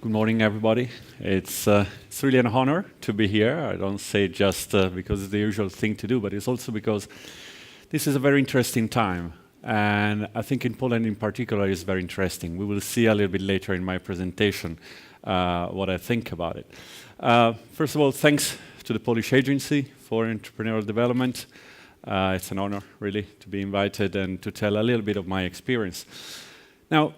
Good morning, everybody. It's really an honor to be here. I don't say it just because it's the usual thing to do, but it's also because this is a very interesting time. And I think in Poland in particular is very interesting. We will see a little bit later in my presentation what I think about it. First of all, thanks to the Polish Agency for Entrepreneurial Development. It's an honor, really, to be invited and to tell a little bit of my experience. Now,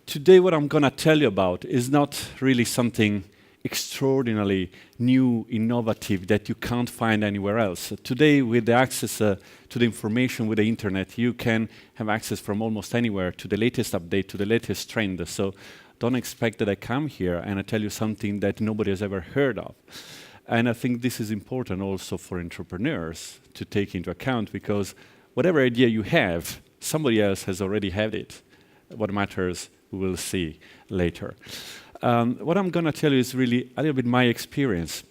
today what I'm going to tell you about is not really something extraordinarily new, innovative that you can't find anywhere else. Today, with the access to the information with the internet, you can have access from almost anywhere to the latest update, to the latest trend. So don't expect that I come here and I tell you something that nobody has ever heard of. And I think this is important also for entrepreneurs to take into account, because whatever idea you have, somebody else has already had it. What matters, we will see later. What I'm going to tell you is really a little bit my experience.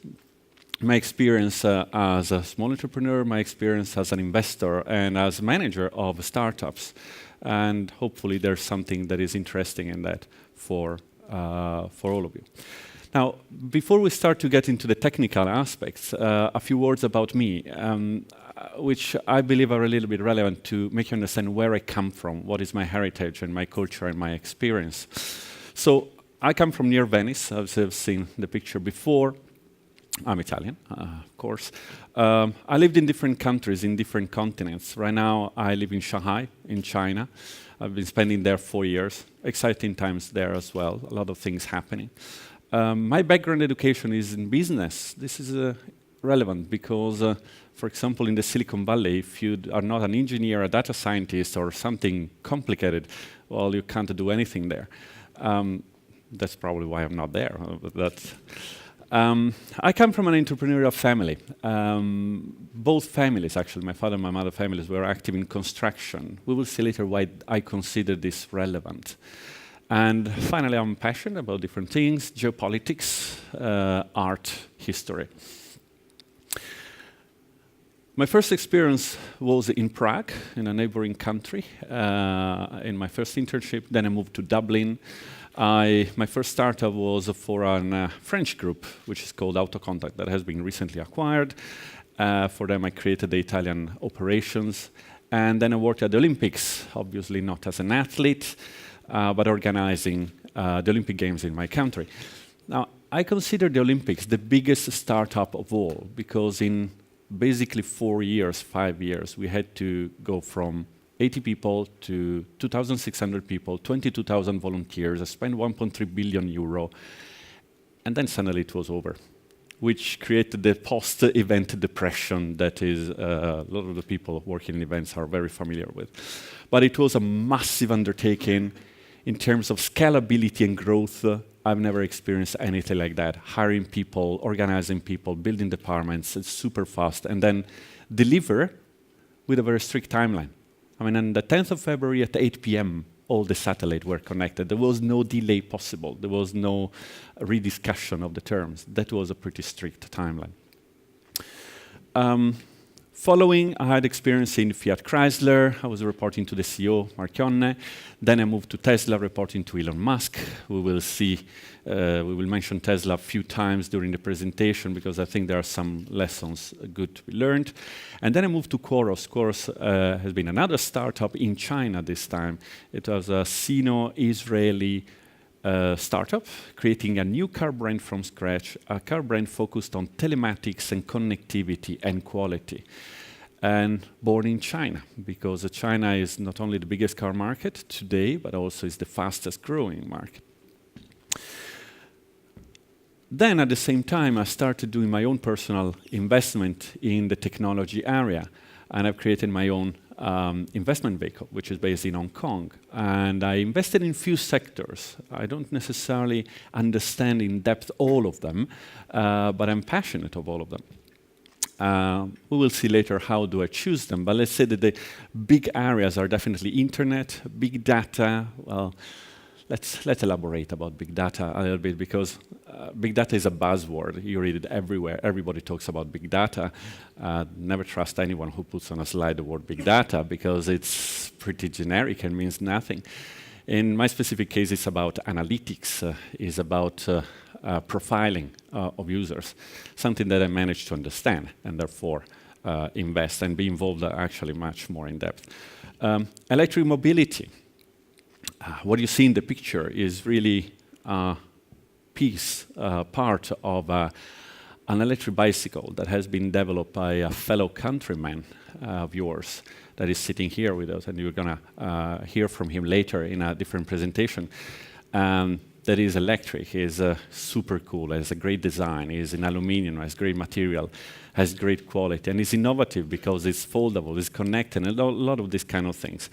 My experience as a small entrepreneur, my experience as an investor, and as manager of startups. And hopefully there's something that is interesting in that for all of you. Now, before we start to get into the technical aspects, a few words about me, which I believe are a little bit relevant to make you understand where I come from, what is my heritage and my culture and my experience. So I come from near Venice, as you've seen the picture before. I'm Italian, of course. I lived in different countries, in different continents. Right now, I live in Shanghai, in China. I've been spending there 4 years. Exciting times there as well, a lot of things happening. My background education is in business. This is relevant because, for example, in the Silicon Valley, if you are not an engineer, a data scientist, or something complicated, well, you can't do anything there. That's probably why I'm not there. I come from an entrepreneurial family. Both families, actually, my father and my mother families, were active in construction. We will see later why I consider this relevant. And finally, I'm passionate about different things: geopolitics, art, history. My first experience was in Prague, in a neighboring country, in my first internship. Then I moved to Dublin. My first startup was for a French group, which is called Autocontact, that has been recently acquired. For them, I created the Italian operations. And then I worked at the Olympics, obviously not as an athlete, but organizing the Olympic Games in my country. Now, I consider the Olympics the biggest startup of all, because in basically 4 years, 5 years, we had to go from 80 people to 2,600 people, 22,000 volunteers. I spent 1.3 billion euro, and then suddenly it was over, which created the post-event depression that is a lot of the people working in events are very familiar with. But it was a massive undertaking. In terms of scalability and growth, I've never experienced anything like that. Hiring people, organizing people, building departments, it's super fast, and then deliver with a very strict timeline. I mean, on the 10th of February at 8 p.m., all the satellites were connected. There was no delay possible. There was no rediscussion of the terms. That was a pretty strict timeline. Following, I had experience in Fiat Chrysler. I was reporting to the CEO, Marchionne. Then I moved to Tesla, reporting to Elon Musk. We will see, we will mention Tesla a few times during the presentation, because I think there are some lessons good to be learned. And then I moved to Quoros. Quoros has been another startup in China this time. It was a Sino-Israeli startup, creating a new car brand from scratch, a car brand focused on telematics and connectivity and quality. And born in China, because China is not only the biggest car market today, but also is the fastest growing market. Then at the same time, I started doing my own personal investment in the technology area. And I've created my own investment vehicle, which is based in Hong Kong. And I invested in few sectors. I don't necessarily understand in depth all of them, but I'm passionate of all of them. We will see later how do I choose them, but let's say that the big areas are definitely internet, big data. Well, let's elaborate about big data a little bit, because big data is a buzzword. You read it everywhere. Everybody talks about big data. Never trust anyone who puts on a slide the word big data, because it's pretty generic and means nothing. In my specific case, it's about analytics, is about profiling of users, something that I managed to understand and therefore invest and be involved actually much more in depth. Electric mobility. What you see in the picture is really a piece, part of an electric bicycle that has been developed by a fellow countryman of yours that is sitting here with us, and you're going to hear from him later in a different presentation. That is electric, is super cool, has a great design, is in aluminum, has great material, has great quality, and is innovative because it's foldable, it's connected, and a lot of these kind of things.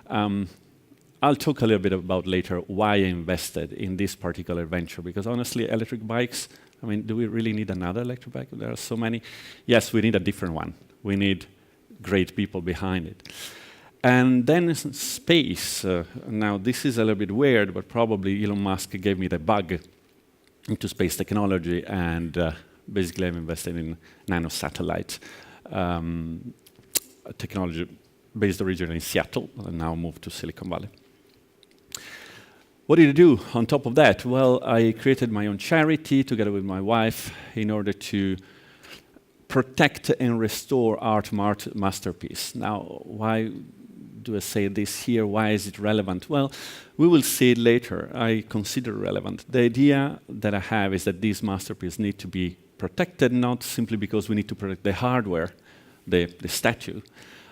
I'll talk a little bit about later why I invested in this particular venture, because honestly, electric bikes, I mean, do we really need another electric bike? There are so many. Yes, we need a different one. We need great people behind it. And then space. Now, this is a little bit weird, but probably Elon Musk gave me the bug into space technology, and basically I've invested in nanosatellite technology based originally in Seattle, and now moved to Silicon Valley. What did I do on top of that? Well, I created my own charity together with my wife in order to protect and restore art masterpiece. Now, why do I say this here? Why is it relevant? Well, we will see it later. I consider it relevant. The idea that I have is that these masterpieces need to be protected, not simply because we need to protect the hardware, the statue,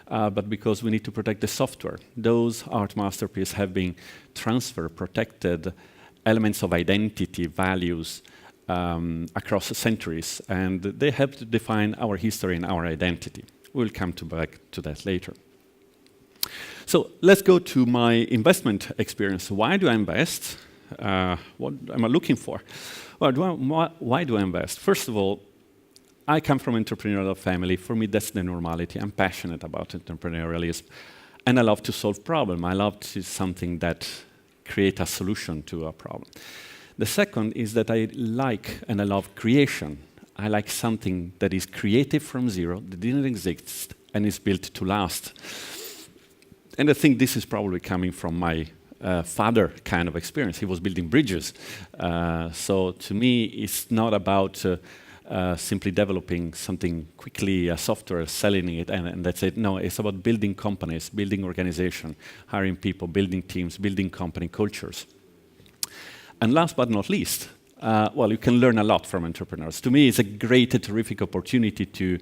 but because we need to protect the software. Those art masterpieces have been transferred, protected elements of identity, values across the centuries, and they help to define our history and our identity. We'll come back to that later. So let's go to my investment experience. Why do I invest? What am I looking for? Well, why do I invest? First of all, I come from an entrepreneurial family. For me, that's the normality. I'm passionate about entrepreneurialism, and I love to solve problems. I love to something that creates a solution to a problem. The second is that I like and I love creation. I like something that is created from zero, that didn't exist, and is built to last. And I think this is probably coming from my father kind of experience. He was building bridges. So to me, it's not about simply developing something quickly, a software, selling it, and that's it. No, it's about building companies, building organization, hiring people, building teams, building company cultures. And last but not least, well, you can learn a lot from entrepreneurs. To me, it's a great, terrific opportunity to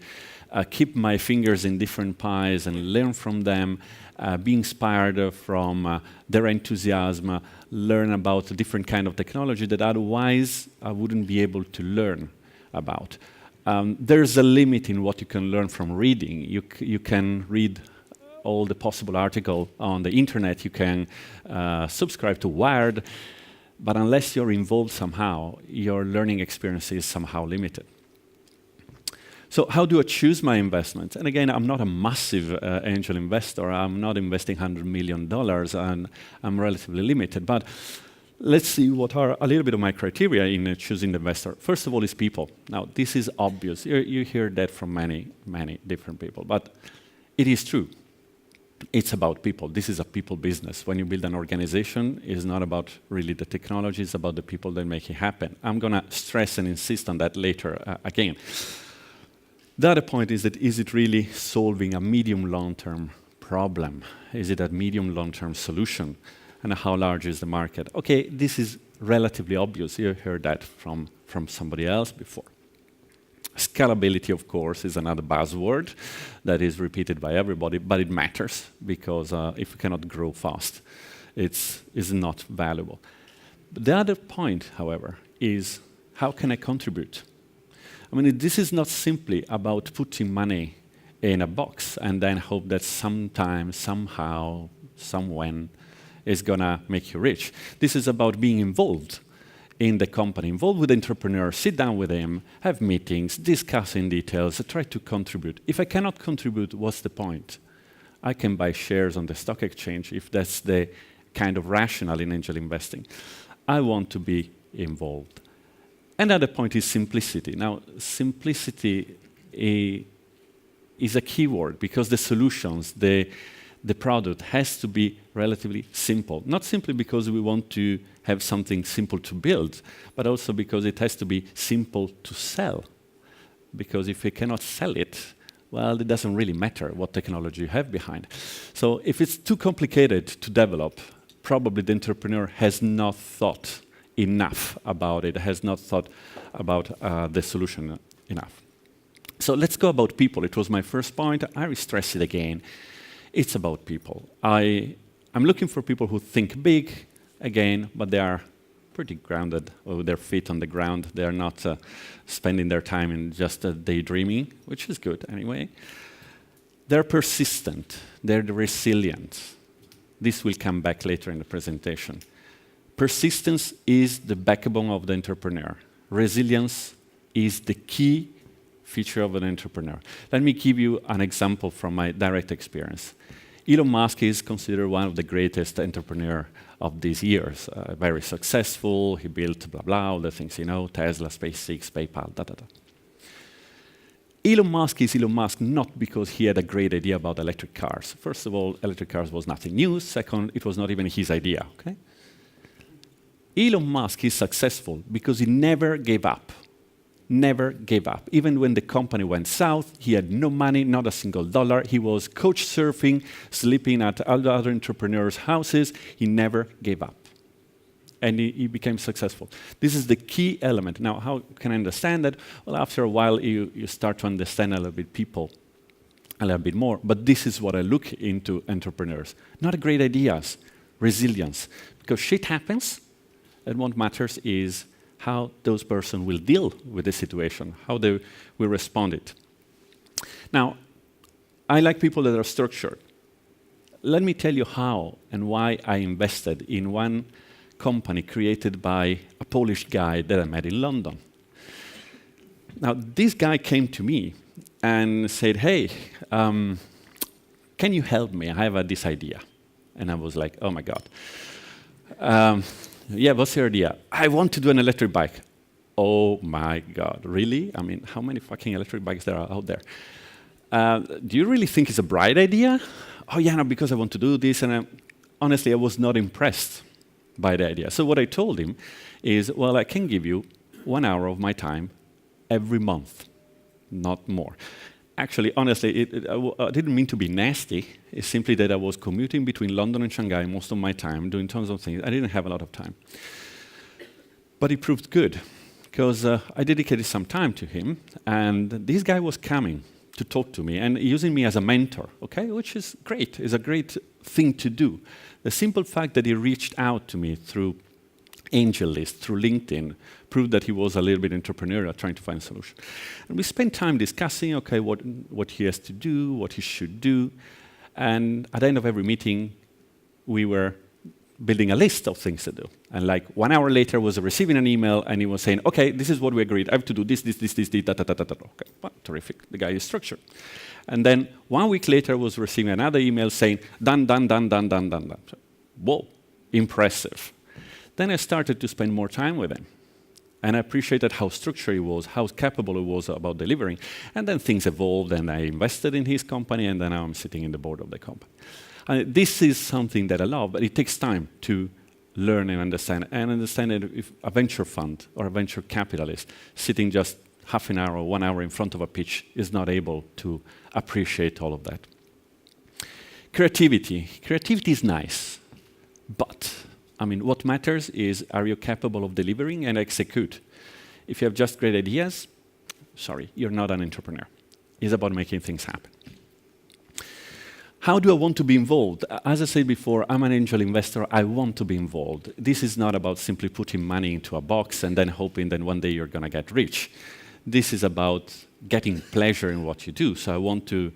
keep my fingers in different pies and learn from them, be inspired from their enthusiasm, learn about different kind of technology that otherwise I wouldn't be able to learn about. There's a limit in what you can learn from reading. You can read all the possible articles on the internet, you can subscribe to Wired, but unless you're involved somehow, your learning experience is somehow limited. So how do I choose my investments? And again, I'm not a massive angel investor. I'm not investing $100 million, and I'm relatively limited. But let's see what are a little bit of my criteria in choosing the investor. First of all is people. Now, this is obvious. You hear that from many, many different people. But it is true. It's about people. This is a people business. When you build an organization, it's not about really the technology. It's about the people that make it happen. I'm going to stress and insist on that later again. The other point is that, is it really solving a medium long-term problem? Is it a medium long-term solution? And how large is the market? Okay, this is relatively obvious. You heard that from somebody else before. Scalability, of course, is another buzzword that is repeated by everybody, but it matters because if you cannot grow fast, it's not valuable. But the other point, however, is how can I contribute? I mean, this is not simply about putting money in a box and then hope that sometime, somehow, somewhen, is going to make you rich. This is about being involved in the company, involved with the entrepreneur, sit down with him, have meetings, discuss in details, try to contribute. If I cannot contribute, what's the point? I can buy shares on the stock exchange if that's the kind of rationale in angel investing. I want to be involved. Another point is simplicity. Now, simplicity is a key word because the solutions, the the product has to be relatively simple. Not simply because we want to have something simple to build, but also because it has to be simple to sell. Because if we cannot sell it, well, it doesn't really matter what technology you have behind. So if it's too complicated to develop, probably the entrepreneur has not thought enough about it, has not thought about the solution enough. So let's go about people. It was my first point. I will stress it again. It's about people. I'm looking for people who think big, again, but they are pretty grounded, with their feet on the ground. They are not spending their time in just daydreaming, which is good anyway. They're persistent. They're resilient. This will come back later in the presentation. Persistence is the backbone of the entrepreneur. Resilience is the key feature of an entrepreneur. Let me give you an example from my direct experience. Elon Musk is considered one of the greatest entrepreneurs of these years. Very successful, he built blah blah, all the things you know, Tesla, SpaceX, PayPal, da da da. Elon Musk is Elon Musk not because he had a great idea about electric cars. First of all, electric cars was nothing new. Second, it was not even his idea, okay? Elon Musk is successful because he never gave up. Never gave up. Even when the company went south, he had no money, not a single dollar. He was couch surfing, sleeping at other entrepreneurs' houses. He never gave up. And he became successful. This is the key element. Now, how can I understand that? Well, after a while, you start to understand a little bit people a little bit more. But this is what I look into entrepreneurs. Not great ideas, resilience. Because shit happens, and what matters is how those person will deal with the situation, how they will respond it. Now, I like people that are structured. Let me tell you how and why I invested in one company created by a Polish guy that I met in London. Now, this guy came to me and said, hey, can you help me? I have this idea. And I was like, oh my God. Yeah, what's your idea? I want to do an electric bike. Oh my God, really? I mean, how many fucking electric bikes there are out there? Do you really think it's a bright idea? Oh yeah, no, because I want to do this. And honestly, I was not impressed by the idea. So what I told him is, well, I can give you 1 hour of my time every month, not more. Actually, honestly, I didn't mean to be nasty. It's simply that I was commuting between London and Shanghai most of my time, doing tons of things. I didn't have a lot of time. But it proved good, because I dedicated some time to him, and this guy was coming to talk to me and using me as a mentor, okay, which is great. It's a great thing to do. The simple fact that he reached out to me through AngelList, through LinkedIn, proved that he was a little bit entrepreneurial, trying to find a solution. And we spent time discussing, okay, what he has to do, what he should do. And at the end of every meeting, we were building a list of things to do. And like 1 hour later, I was receiving an email, and he was saying, okay, this is what we agreed. I have to do this, da, da, da, da, da. Okay, well, terrific. The guy is structured. And then 1 week later, I was receiving another email saying, done, done, done, done, done, done, done. So, whoa, impressive. Then I started to spend more time with him. And I appreciated how structured he was, how capable he was about delivering. And then things evolved, and I invested in his company, and then now I'm sitting in the board of the company. And this is something that I love, but it takes time to learn and understand. And understand that if a venture fund or a venture capitalist sitting just half an hour or 1 hour in front of a pitch is not able to appreciate all of that. Creativity. Creativity is nice, but I mean, what matters is, are you capable of delivering and execute? If you have just great ideas, sorry, you're not an entrepreneur. It's about making things happen. How do I want to be involved? As I said before, I'm an angel investor. I want to be involved. This is not about simply putting money into a box and then hoping that one day you're going to get rich. This is about getting pleasure in what you do. So I want to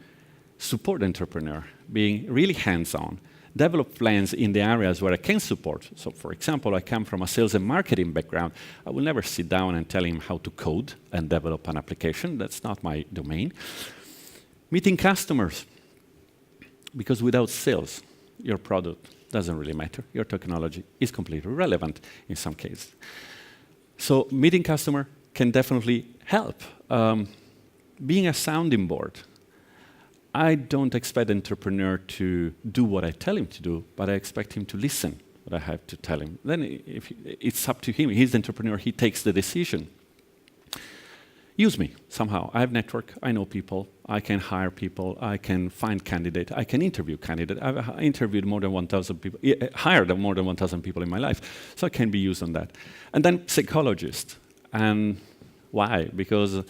support the entrepreneur, being really hands-on, develop plans in the areas where I can support. So for example, I come from a sales and marketing background. I will never sit down and tell him how to code and develop an application. That's not my domain. Meeting customers. Because without sales, your product doesn't really matter. Your technology is completely irrelevant in some cases. So meeting customer can definitely help. Being a sounding board. I don't expect the entrepreneur to do what I tell him to do, but I expect him to listen what I have to tell him. Then it's up to him. He's the entrepreneur. He takes the decision. Use me somehow. I have network. I know people. I can hire people. I can find candidates. I can interview candidates. I've interviewed more than 1,000 people, hired more than 1,000 people in my life. So I can be used on that. And then psychologist. And why? Because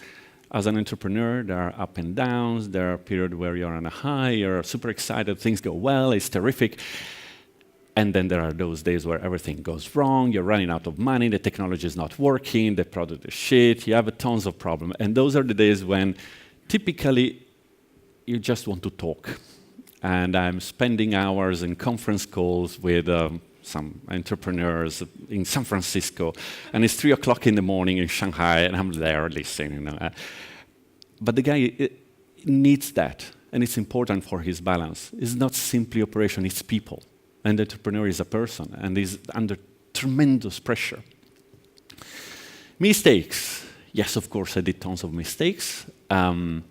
as an entrepreneur, there are up and downs. There are periods where you're on a high, you're super excited, things go well, it's terrific. And then there are those days where everything goes wrong, you're running out of money, the technology is not working, the product is shit, you have tons of problems. And those are the days when typically you just want to talk. And I'm spending hours in conference calls with some entrepreneurs in San Francisco, and it's 3 o'clock in the morning in Shanghai, and I'm there listening. But the guy needs that, and it's important for his balance. It's not simply operation, it's people. And the entrepreneur is a person, and is under tremendous pressure. Mistakes. Yes, of course, I did tons of mistakes. But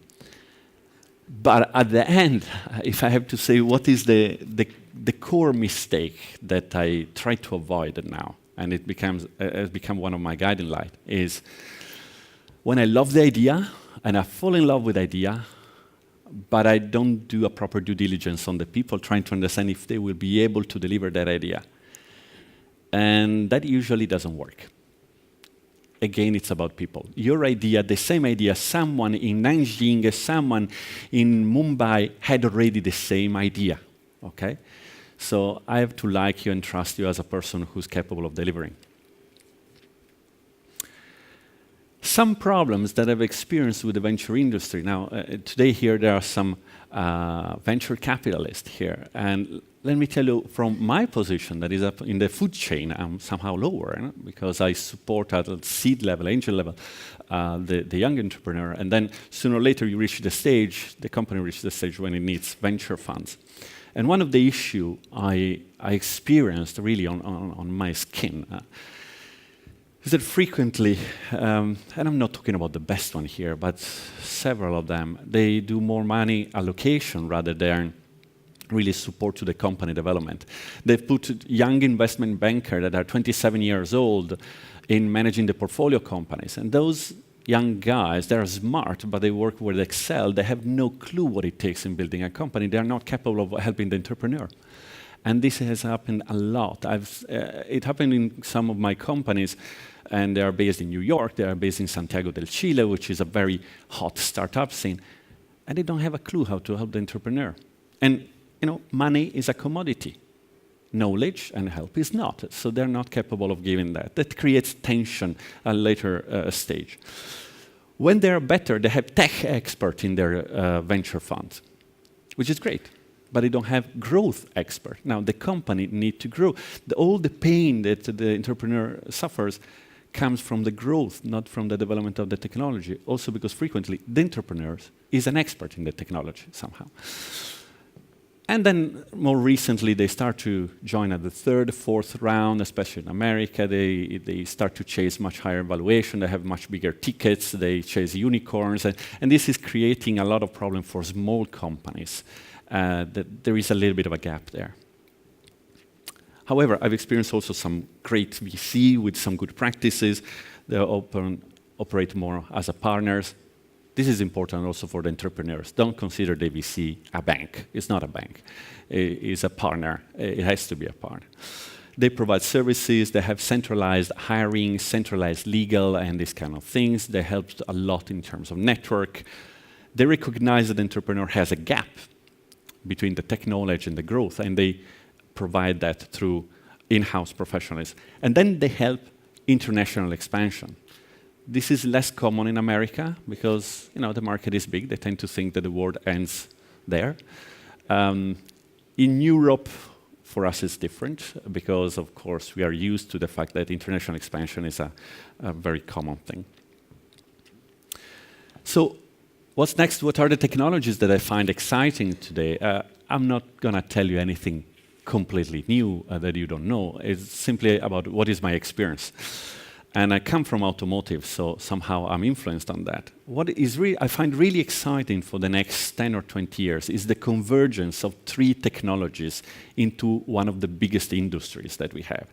at the end, if I have to say what is the core mistake that I try to avoid now, and it has become one of my guiding lights, is when I love the idea, and I fall in love with the idea, but I don't do a proper due diligence on the people, trying to understand if they will be able to deliver that idea. And that usually doesn't work. Again, it's about people. Your idea, the same idea, someone in Nanjing, someone in Mumbai had already the same idea, okay? So I have to like you and trust you as a person who's capable of delivering. Some problems that I've experienced with the venture industry. Now, today here there are some venture capitalists here. And let me tell you, from my position, that is up in the food chain, I'm somehow lower, because I support at the seed level, angel level, the young entrepreneur. And then sooner or later you reach the stage, the company reaches the stage when it needs venture funds. And one of the issues I experienced really on my skin is that frequently, and I'm not talking about the best one here, but several of them, they do more money allocation rather than really support to the company development. They've put young investment bankers that are 27 years old in managing the portfolio companies. And those young guys, they're smart, but they work with Excel. They have no clue what it takes in building a company. They're not capable of helping the entrepreneur. And this has happened a lot. It happened in some of my companies, and they are based in New York, they are based in Santiago del Chile, which is a very hot startup scene, and they don't have a clue how to help the entrepreneur. And money is a commodity. Knowledge and help is not, so they're not capable of giving that. That creates tension at a later stage. When they're better, they have tech expert in their venture funds, which is great. But they don't have growth expert. Now, the company need to grow. All the pain that the entrepreneur suffers comes from the growth, not from the development of the technology. Also because frequently, the entrepreneur is an expert in the technology somehow. And then more recently, they start to join at the third, fourth round, especially in America. They start to chase much higher valuation. They have much bigger tickets. They chase unicorns. And this is creating a lot of problem for small companies. That there is a little bit of a gap there. However, I've experienced also some great VC with some good practices. They operate more as a partners. This is important also for the entrepreneurs. Don't consider the VC a bank. It's not a bank. It's a partner. It has to be a partner. They provide services. They have centralized hiring, centralized legal, and these kind of things. They help a lot in terms of network. They recognize that the entrepreneur has a gap between the tech knowledge and the growth, and they provide that through in-house professionals. And then they help international expansion. This is less common in America because the market is big. They tend to think that the world ends there. In Europe, for us, it's different because, of course, we are used to the fact that international expansion is a very common thing. So, what's next? What are the technologies that I find exciting today? I'm not going to tell you anything completely new that you don't know. It's simply about what is my experience. And I come from automotive, so somehow I'm influenced on that. What is I find really exciting for the next 10 or 20 years is the convergence of three technologies into one of the biggest industries that we have.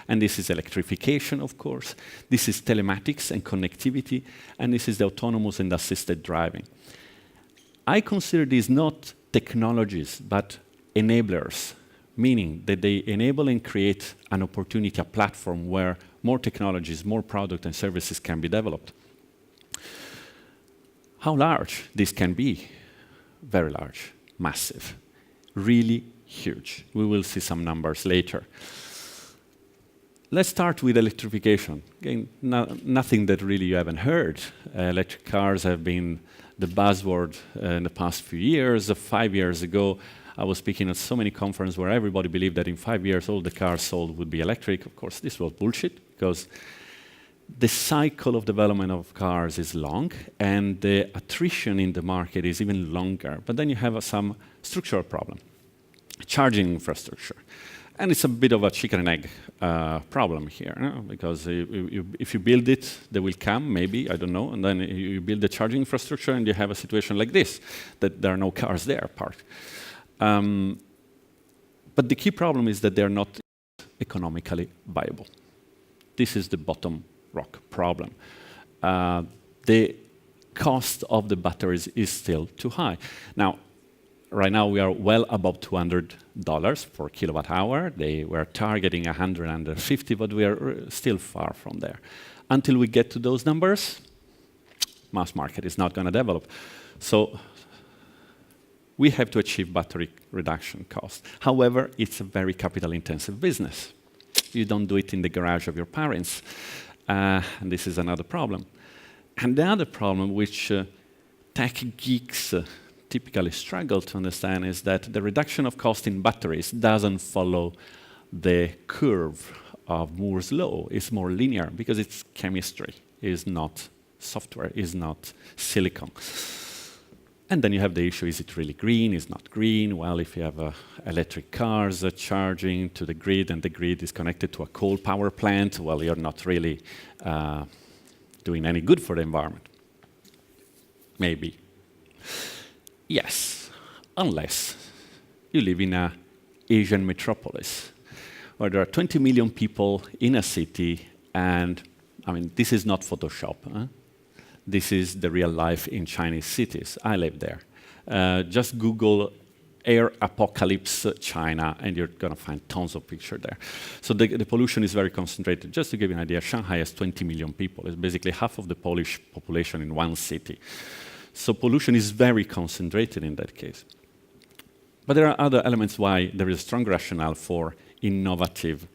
And this is electrification, of course. This is telematics and connectivity. And this is the autonomous and assisted driving. I consider these not technologies, but enablers, meaning that they enable and create an opportunity, a platform where more technologies, more products and services can be developed. How large this can be? Very large, massive, really huge. We will see some numbers later. Let's start with electrification. Again, nothing that really you haven't heard. Electric cars have been the buzzword in the past few years. 5 years ago, I was speaking at so many conferences where everybody believed that in 5 years all the cars sold would be electric. Of course, this was bullshit because the cycle of development of cars is long and the attrition in the market is even longer. But then you have some structural problem, charging infrastructure. And it's a bit of a chicken and egg problem here, because if you build it, they will come, maybe, I don't know, and then you build the charging infrastructure and you have a situation like this, that there are no cars there parked. But the key problem is that they're not economically viable. This is the bottom rock problem. The cost of the batteries is still too high. Now, right now we are well above $200 per kilowatt hour. They were targeting 100, 150, but we are still far from there. Until we get to those numbers, mass market is not going to develop. So we have to achieve battery reduction cost. However, it's a very capital-intensive business. You don't do it in the garage of your parents. And this is another problem. And the other problem, which tech geeks typically struggle to understand, is that the reduction of cost in batteries doesn't follow the curve of Moore's law. It's more linear because it's chemistry, it's not software, it's not silicon. And then you have the issue, is it really green, is not green? Well, if you have electric cars charging to the grid and the grid is connected to a coal power plant, well, you're not really doing any good for the environment. Maybe. Yes, unless you live in an Asian metropolis where there are 20 million people in a city, and I mean, this is not Photoshop. Huh? This is the real life in Chinese cities. I live there. Just Google air apocalypse China, and you're going to find tons of pictures there. So the pollution is very concentrated. Just to give you an idea, Shanghai has 20 million people. It's basically half of the Polish population in one city. So pollution is very concentrated in that case. But there are other elements why there is a strong rationale for innovative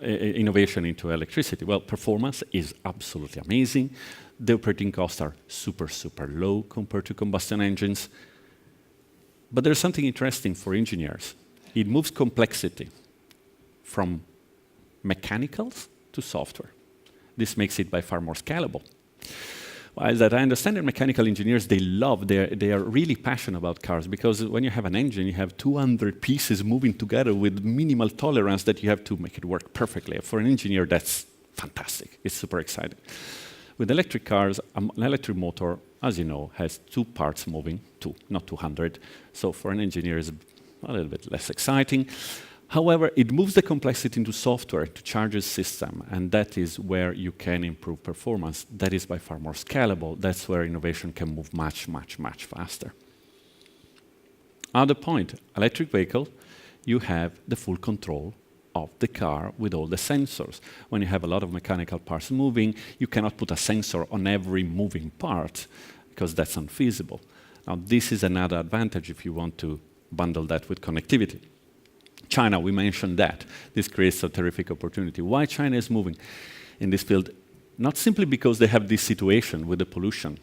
innovation into electricity. Well, performance is absolutely amazing. The operating costs are super, super low compared to combustion engines. But there's something interesting for engineers. It moves complexity from mechanicals to software. This makes it by far more scalable. While that I understand that mechanical engineers, they are really passionate about cars, because when you have an engine, you have 200 pieces moving together with minimal tolerance that you have to make it work perfectly. For an engineer, that's fantastic. It's super exciting. With electric cars, an electric motor, as you know, has 2 parts moving, 2, not 200. So for an engineer, it's a little bit less exciting. However, it moves the complexity into software to charge a system, and that is where you can improve performance. That is by far more scalable. That's where innovation can move much, much, much faster. Other point, electric vehicle, you have the full control of the car with all the sensors. When you have a lot of mechanical parts moving, you cannot put a sensor on every moving part, because that's unfeasible. Now, this is another advantage if you want to bundle that with connectivity. China, we mentioned that. This creates a terrific opportunity. Why China is moving in this field? Not simply because they have this situation with the pollution,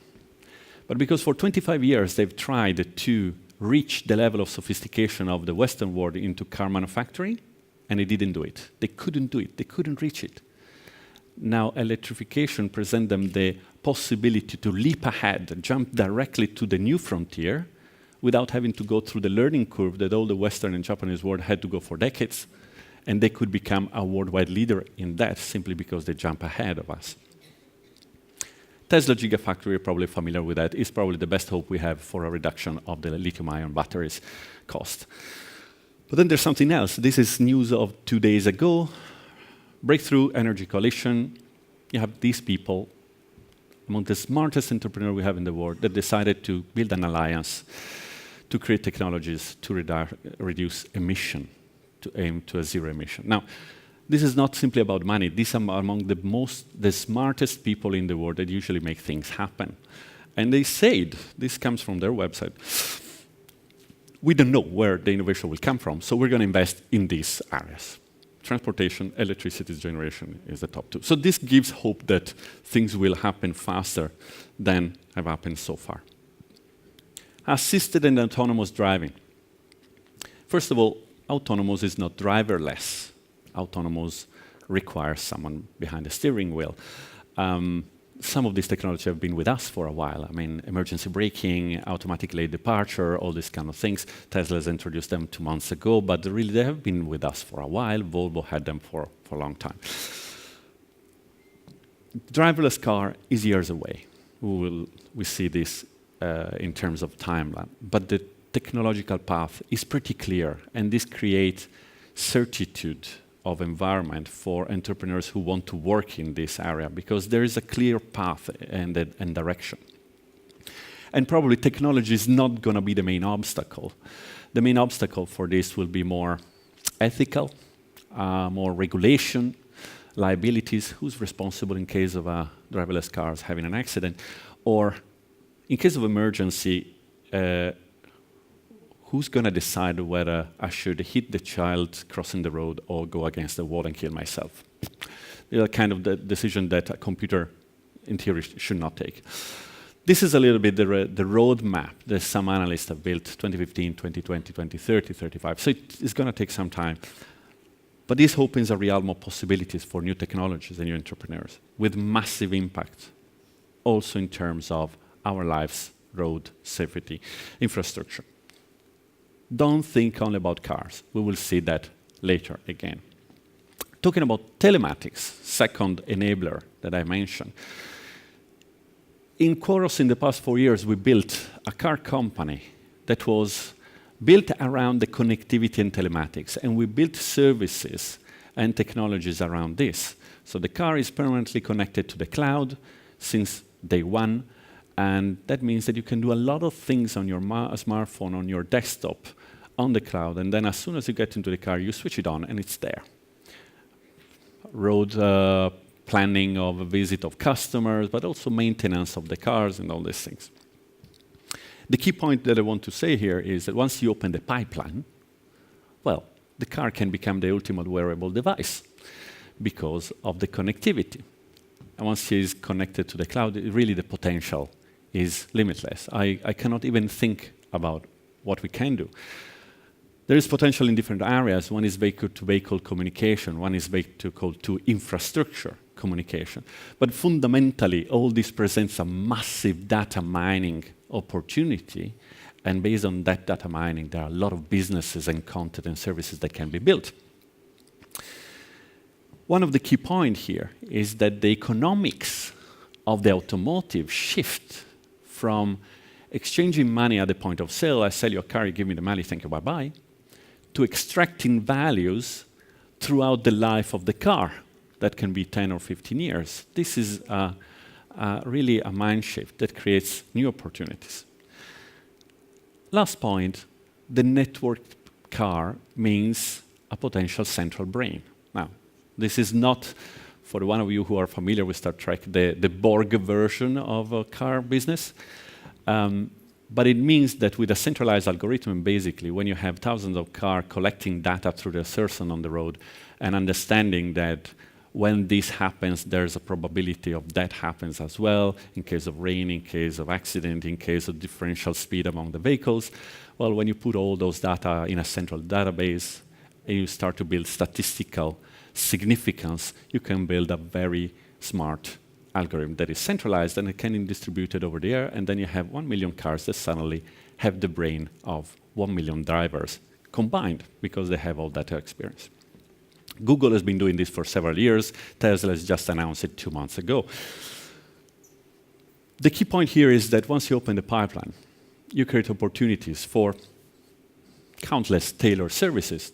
but because for 25 years they've tried to reach the level of sophistication of the Western world into car manufacturing, and they didn't do it. They couldn't do it. They couldn't reach it. Now electrification presents them the possibility to leap ahead, jump directly to the new frontier, without having to go through the learning curve that all the Western and Japanese world had to go for decades. And they could become a worldwide leader in that simply because they jump ahead of us. Tesla Gigafactory, you're probably familiar with that, is probably the best hope we have for a reduction of the lithium-ion batteries cost. But then there's something else. This is news of 2 days ago. Breakthrough Energy Coalition. You have these people, among the smartest entrepreneurs we have in the world, that decided to build an alliance to create technologies to reduce emission, to aim to a zero emission. Now, this is not simply about money. These are among the smartest people in the world that usually make things happen. And they said, this comes from their website, we don't know where the innovation will come from, so we're going to invest in these areas. Transportation, electricity generation is the top two. So this gives hope that things will happen faster than have happened so far. Assisted and autonomous driving. First of all, autonomous is not driverless. Autonomous requires someone behind the steering wheel. Some of these technologies have been with us for a while. I mean, emergency braking, automatic lane departure, all these kind of things. Tesla has introduced them 2 months ago, but really they have been with us for a while. Volvo had them for a long time. Driverless car is years away. We see this in terms of timeline. But the technological path is pretty clear, and this creates certitude of environment for entrepreneurs who want to work in this area, because there is a clear path and direction. And probably technology is not going to be the main obstacle. The main obstacle for this will be more ethical, more regulation, liabilities, who's responsible in case of a driverless car having an accident, or in case of emergency, who's going to decide whether I should hit the child crossing the road or go against the wall and kill myself? They're kind of the decision that a computer, in theory, should not take. This is a little bit the roadmap that some analysts have built, 2015, 2020, 2030, 2035. So it's going to take some time. But this opens a realm of possibilities for new technologies and new entrepreneurs with massive impact, also in terms of our lives, road safety, infrastructure. Don't think only about cars. We will see that later again. Talking about telematics, second enabler that I mentioned. In Quaros, in the past 4 years, we built a car company that was built around the connectivity and telematics, and we built services and technologies around this. So the car is permanently connected to the cloud since day one, and that means that you can do a lot of things on your smartphone, on your desktop, on the cloud, and then as soon as you get into the car, you switch it on, and it's there. Road planning of a visit of customers, but also maintenance of the cars and all these things. The key point that I want to say here is that once you open the pipeline, well, the car can become the ultimate wearable device because of the connectivity. And once it is connected to the cloud, really the potential is limitless. I cannot even think about what we can do. There is potential in different areas. One is vehicle-to-vehicle communication. One is vehicle-to-infrastructure communication. But fundamentally, all this presents a massive data mining opportunity. And based on that data mining, there are a lot of businesses and content and services that can be built. One of the key points here is that the economics of the automotive shift from exchanging money at the point of sale, I sell you a car, you give me the money, thank you, bye-bye, to extracting values throughout the life of the car. That can be 10 or 15 years. This is really a mind shift that creates new opportunities. Last point, the networked car means a potential central brain. Now, this is not, for the one of you who are familiar with Star Trek, the Borg version of a car business. But it means that with a centralized algorithm, basically, when you have thousands of cars collecting data through the sensors on the road and understanding that when this happens, there's a probability of that happens as well, in case of rain, in case of accident, in case of differential speed among the vehicles. Well, when you put all those data in a central database and you start to build statistical significance, you can build a very smart algorithm that is centralized and it can be distributed over the air, and then you have 1 million cars that suddenly have the brain of 1 million drivers combined because they have all that experience. Google has been doing this for several years. Tesla has just announced it 2 months ago. The key point here is that once you open the pipeline, you create opportunities for countless tailored services.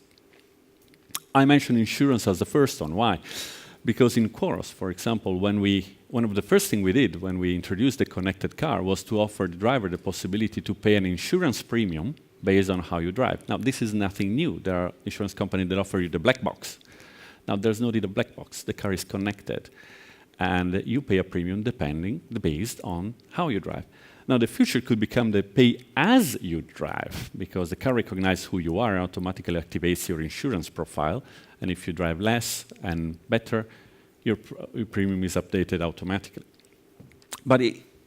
I mentioned insurance as the first one. Why? Because in Quoros, for example, one of the first things we did when we introduced the connected car was to offer the driver the possibility to pay an insurance premium based on how you drive. Now, this is nothing new. There are insurance companies that offer you the black box. Now, there's no need of black box. The car is connected. And you pay a premium based on how you drive. Now, the future could become the pay as you drive, because the car recognizes who you are and automatically activates your insurance profile. And if you drive less and better, your premium is updated automatically. But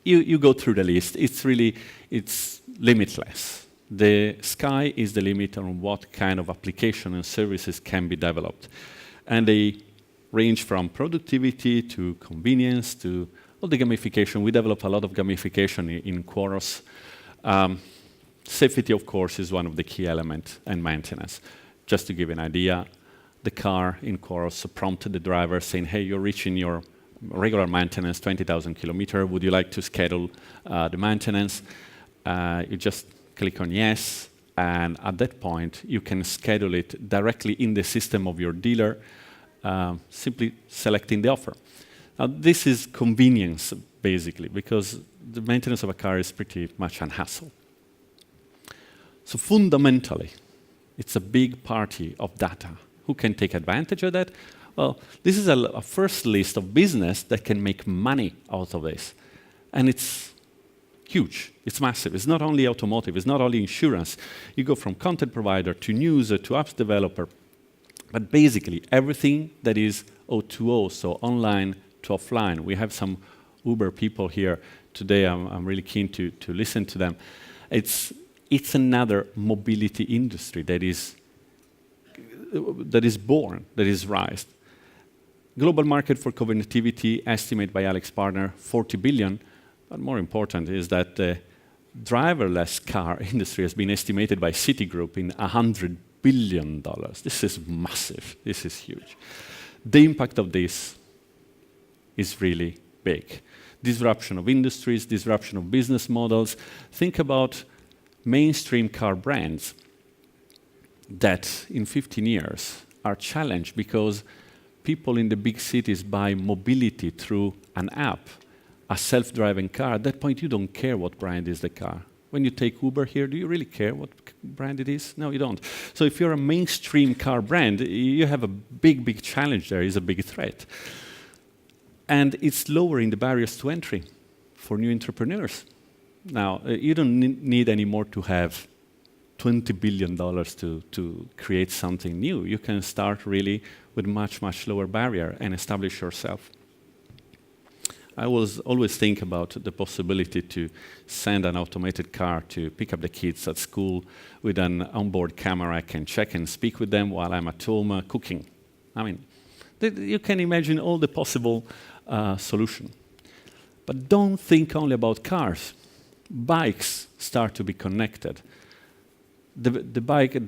you go through the list. It's limitless. The sky is the limit on what kind of application and services can be developed. And they range from productivity to convenience to all the gamification. We develop a lot of gamification in Quoros. Safety, of course, is one of the key elements, and maintenance. Just to give you an idea, the car in Quoros prompted the driver saying, hey, you're reaching your regular maintenance, 20,000 kilometers. Would you like to schedule the maintenance? You just click on yes, and at that point, you can schedule it directly in the system of your dealer, simply selecting the offer. Now, this is convenience, basically, because the maintenance of a car is pretty much a hassle. So fundamentally, it's a big party of data. Who can take advantage of that? Well, this is a first list of business that can make money out of this. And it's huge. It's massive. It's not only automotive. It's not only insurance. You go from content provider to news to apps developer. But basically, everything that is O2O, so online to offline. We have some Uber people here today. I'm really keen to listen to them. It's another mobility industry that is born, that is raised. Global market for connectivity, estimated by AlixPartners, 40 billion. But more important is that the driverless car industry has been estimated by Citigroup in $100 billion. This is massive. This is huge. The impact of this is really big. Disruption of industries, disruption of business models. Think about mainstream car brands that in 15 years are challenged because people in the big cities buy mobility through an app, a self-driving car. At that point, you don't care what brand is the car. When you take Uber here, do you really care what brand it is? No, you don't. So if you're a mainstream car brand, you have a big, big challenge there. It's a big threat. And it's lowering the barriers to entry for new entrepreneurs. Now, you don't need anymore to have $20 billion to create something new. You can start really with much, much lower barrier and establish yourself. I always think about the possibility to send an automated car to pick up the kids at school with an onboard camera. I can check and speak with them while I'm at home cooking. I mean, you can imagine all the possible solutions. But don't think only about cars. Bikes start to be connected. The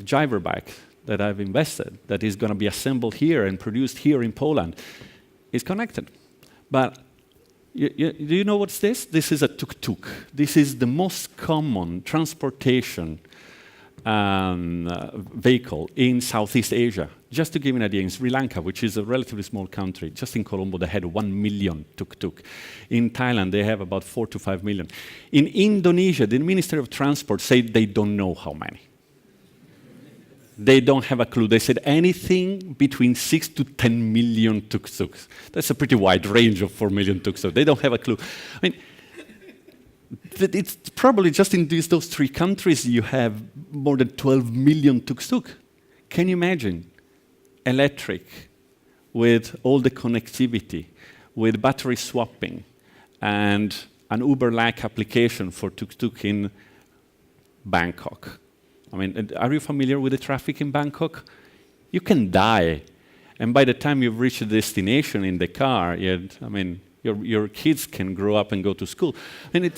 driver bike that I've invested, that is going to be assembled here and produced here in Poland, is connected. But do you know what's this? This is a tuk-tuk. This is the most common transportation vehicle in Southeast Asia. Just to give you an idea, in Sri Lanka, which is a relatively small country, just in Colombo, they had 1 million tuk-tuk. In Thailand, they have about 4 to 5 million. In Indonesia, the Ministry of Transport said they don't know how many. They don't have a clue. They said anything between 6 to 10 million tuk-tuks. That's a pretty wide range of 4 million tuk-tuks. They don't have a clue. I mean, it's probably just in those 3 countries you have more than 12 million tuk-tuk. Can you imagine? Electric, with all the connectivity, with battery swapping, and an Uber-like application for tuk-tuk in Bangkok. I mean, are you familiar with the traffic in Bangkok? You can die. And by the time you've reached the destination in the car, your kids can grow up and go to school. And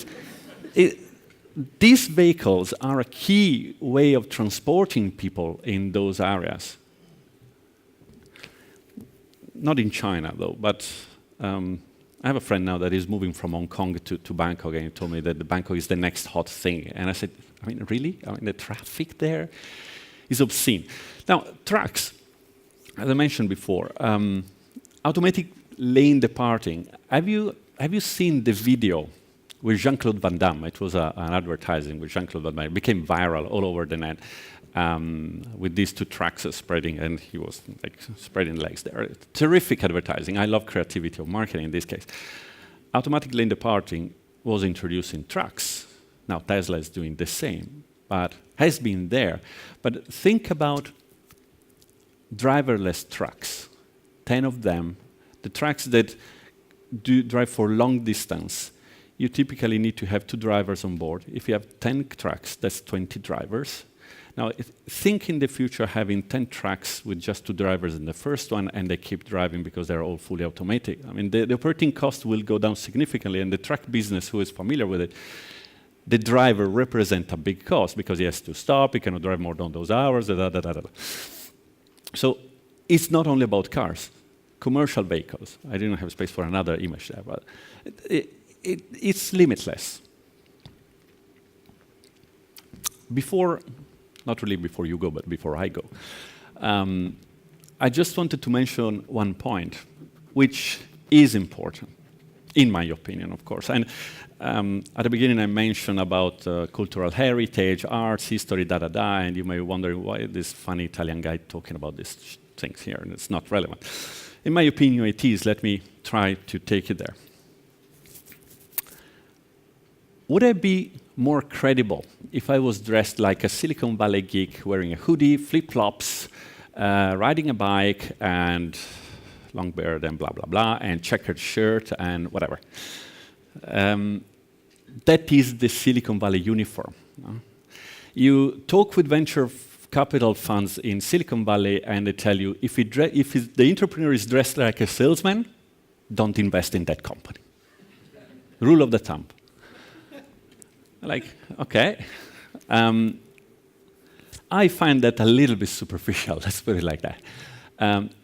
these vehicles are a key way of transporting people in those areas. not in China though, but I have a friend now that is moving from Hong Kong to Bangkok, and he told me that the Bangkok is the next hot thing. And I said, I mean, really? I mean, the traffic there is obscene. Now, trucks, as I mentioned before, automatic lane departing. Have you seen the video with Jean-Claude Van Damme? It was an advertising with Jean-Claude Van Damme. It became viral all over the net with these two trucks spreading, and he was like spreading legs there. Terrific advertising. I love creativity of marketing in this case. Automatic lane departing was introduced in trucks. Now Tesla is doing the same, but has been there. But think about driverless trucks, 10 of them, the trucks that do drive for long distance. You typically need to have 2 drivers on board. If you have 10 trucks, that's 20 drivers. Now, think in the future having 10 trucks with just 2 drivers in the first one, and they keep driving because they're all fully automatic. I mean, the operating cost will go down significantly, and the truck business, who is familiar with it, the driver represents a big cost because he has to stop, he cannot drive more than those hours, So it's not only about cars, commercial vehicles. I didn't have space for another image there, but it's limitless. Before, not really before you go, but before I go, I just wanted to mention one point, which is important, in my opinion, of course. And at the beginning, I mentioned about cultural heritage, arts, history, and you may wonder why this funny Italian guy talking about these things here, and it's not relevant. In my opinion, it is. Let me try to take it there. Would I be more credible if I was dressed like a Silicon Valley geek, wearing a hoodie, flip-flops, riding a bike, and long beard, and blah, blah, blah, and checkered shirt, and whatever? That is the Silicon Valley uniform. You talk with venture capital funds in Silicon Valley, and they tell you, if the entrepreneur is dressed like a salesman, don't invest in that company. Rule of the thumb. Like, okay. I find that a little bit superficial, let's put it like that.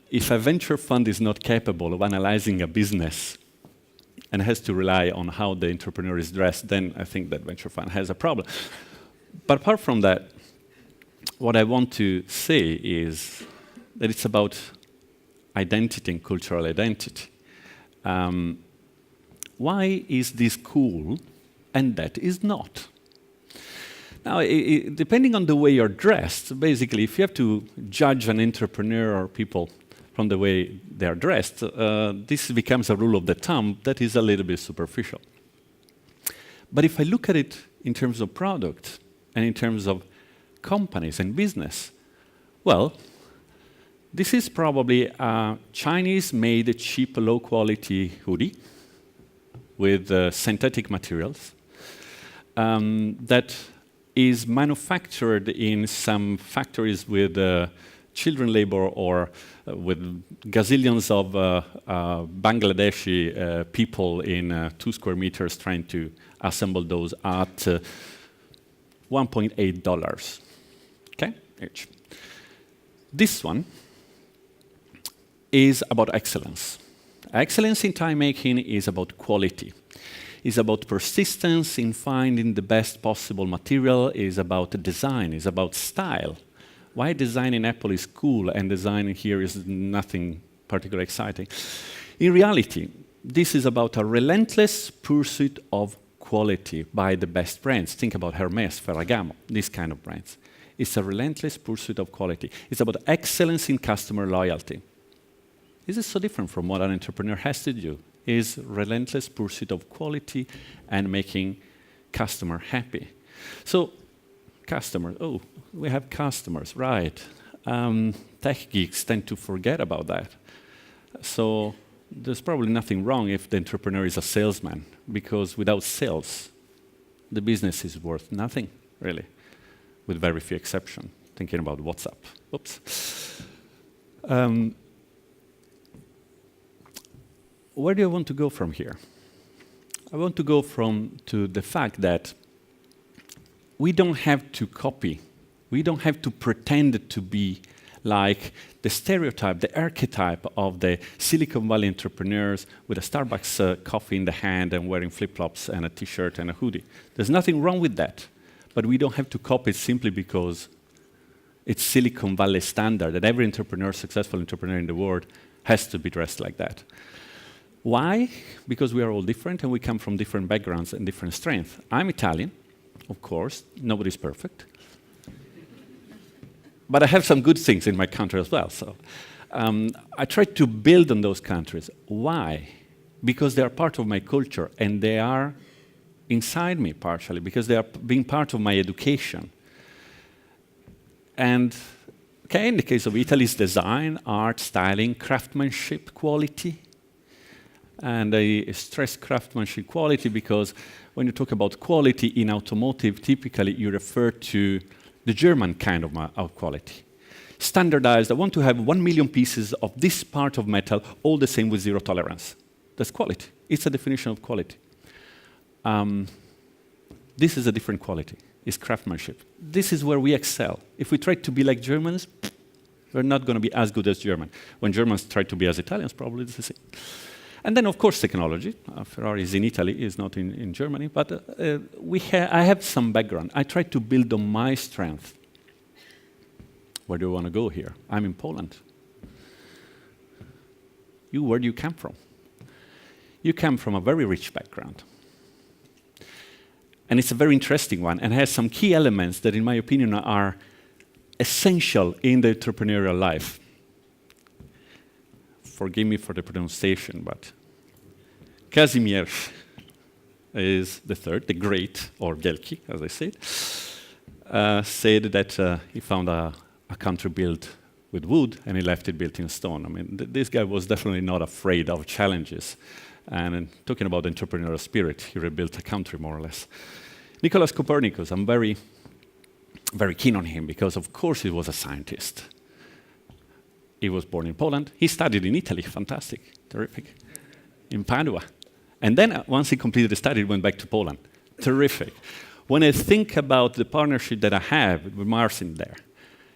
If a venture fund is not capable of analyzing a business and has to rely on how the entrepreneur is dressed, then I think that venture fund has a problem. But apart from that, what I want to say is that it's about identity and cultural identity. Why is this cool and that is not? Now, depending on the way you're dressed, basically, if you have to judge an entrepreneur or people from the way they're dressed, this becomes a rule of the thumb that is a little bit superficial. But if I look at it in terms of product and in terms of companies and business, well, this is probably a Chinese-made, cheap, low-quality hoodie with synthetic materials that is manufactured in some factories with children labor or with gazillions of Bangladeshi people in 2 square meters trying to assemble those at $1.8, okay, each. This one is about excellence. Excellence in time making is about quality. Is about persistence in finding the best possible material, is about design, is about style. Why design in Apple is cool and design here is nothing particularly exciting. In reality, this is about a relentless pursuit of quality by the best brands. Think about Hermès, Ferragamo, these kind of brands. It's a relentless pursuit of quality. It's about excellence in customer loyalty. This is so different from what an entrepreneur has to do. Is relentless pursuit of quality and making customer happy. So, customers, oh, we have customers, right. Tech geeks tend to forget about that. So, there's probably nothing wrong if the entrepreneur is a salesman, because without sales, the business is worth nothing, really, with very few exceptions. Thinking about WhatsApp. Oops. Where do I want to go from here? I want to go to the fact that we don't have to copy. We don't have to pretend to be like the stereotype, the archetype of the Silicon Valley entrepreneurs with a Starbucks coffee in the hand and wearing flip-flops and a t-shirt and a hoodie. There's nothing wrong with that, but we don't have to copy it simply because it's Silicon Valley standard that every entrepreneur, successful entrepreneur in the world, has to be dressed like that. Why? Because we are all different and we come from different backgrounds and different strengths. I'm Italian, of course, nobody's perfect. But I have some good things in my country as well. So I try to build on those countries. Why? Because they are part of my culture and they are inside me partially, because they are being part of my education. And okay, in the case of Italy's design, art, styling, craftsmanship, quality. And I stress craftsmanship quality because when you talk about quality in automotive, typically you refer to the German kind of quality. Standardized, I want to have 1 million pieces of this part of metal, all the same with zero tolerance. That's quality. It's a definition of quality. This is a different quality. It's craftsmanship. This is where we excel. If we try to be like Germans, we're not going to be as good as German. When Germans try to be as Italians, probably it's the same. And then, of course, technology. Ferrari is in Italy, is not in Germany. But I have some background. I try to build on my strength. Where do you want to go here? I'm in Poland. Where do you come from? You come from a very rich background. And it's a very interesting one and has some key elements that, in my opinion, are essential in the entrepreneurial life. Forgive me for the pronunciation, but Kazimierz is the third, the great, or Wielki, as I said that he found a country built with wood and he left it built in stone. I mean, this guy was definitely not afraid of challenges. And talking about entrepreneurial spirit, he rebuilt a country more or less. Nicholas Copernicus, I'm very, very keen on him because, of course, he was a scientist. He was born in Poland. He studied in Italy, fantastic, terrific, in Padua. And then once he completed the study, he went back to Poland. Terrific. When I think about the partnership that I have with Marcin there,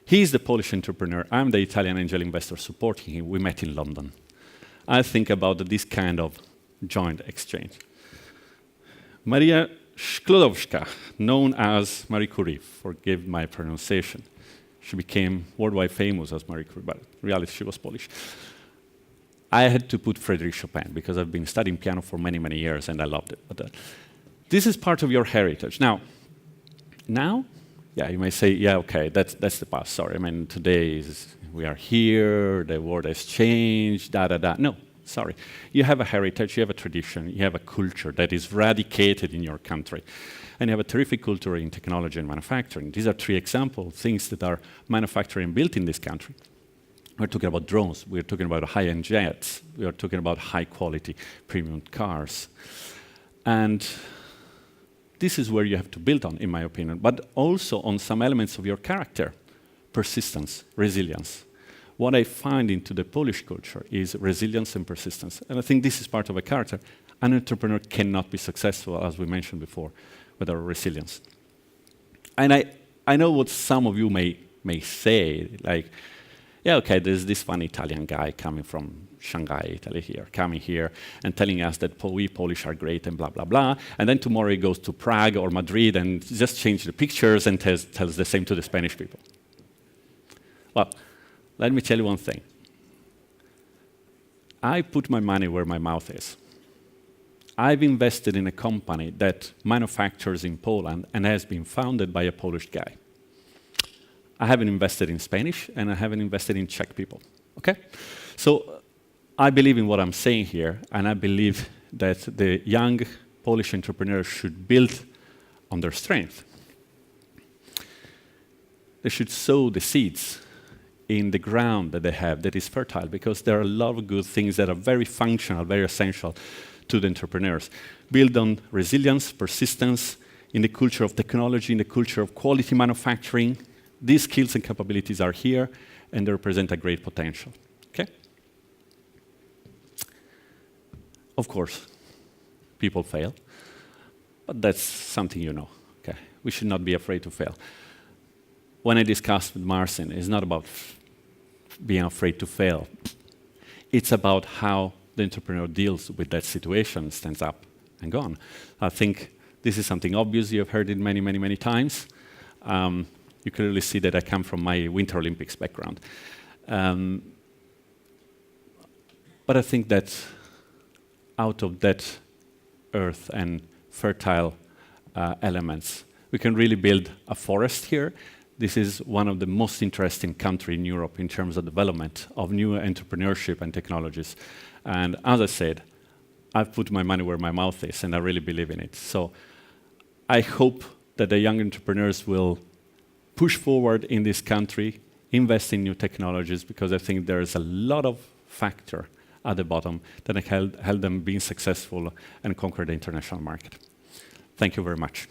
he's the Polish entrepreneur. I'm the Italian angel investor supporting him. We met in London. I think about this kind of joint exchange. Maria Sklodowska, known as Marie Curie, forgive my pronunciation. She became worldwide famous as Marie Curie, but in reality she was Polish. I had to put Frédéric Chopin because I've been studying piano for many, many years and I loved it. But this is part of your heritage. Now, yeah, you may say, yeah, okay, that's the past. Sorry, I mean, today we are here, the world has changed, No, sorry. You have a heritage, you have a tradition, you have a culture that is radicated in your country. And you have a terrific culture in technology and manufacturing. These are 3 examples of things that are manufactured and built in this country. We're talking about drones, we're talking about high-end jets, we are talking about high-quality premium cars. And this is where you have to build on, in my opinion, but also on some elements of your character, persistence, resilience. What I find into the Polish culture is resilience and persistence. And I think this is part of a character. An entrepreneur cannot be successful, as we mentioned before, without resilience. And I know what some of you may say, like, yeah, okay, there's this one Italian guy coming from Shanghai, Italy here, coming here and telling us that we Polish are great and blah, blah, blah. And then tomorrow he goes to Prague or Madrid and just change the pictures and tells the same to the Spanish people. Well, let me tell you one thing. I put my money where my mouth is. I've invested in a company that manufactures in Poland and has been founded by a Polish guy. I haven't invested in Spanish and I haven't invested in Czech people, okay? So I believe in what I'm saying here, and I believe that the young Polish entrepreneurs should build on their strength. They should sow the seeds in the ground that they have that is fertile, because there are a lot of good things that are very functional, very essential to the entrepreneurs. Build on resilience, persistence, in the culture of technology, in the culture of quality manufacturing. These skills and capabilities are here, and they represent a great potential. Okay? Of course, people fail, but that's something you know. Okay? We should not be afraid to fail. When I discussed with Marcin, it's not about being afraid to fail. It's about how the entrepreneur deals with that situation, stands up and gone. I think this is something obvious. You have heard it many, many, many times. You clearly see that I come from my Winter Olympics background. But I think that out of that earth and fertile elements, we can really build a forest here. This is one of the most interesting countries in Europe in terms of development of new entrepreneurship and technologies. And as I said, I've put my money where my mouth is, and I really believe in it. So I hope that the young entrepreneurs will push forward in this country, invest in new technologies, because I think there is a lot of factor at the bottom that help them being successful and conquer the international market. Thank you very much.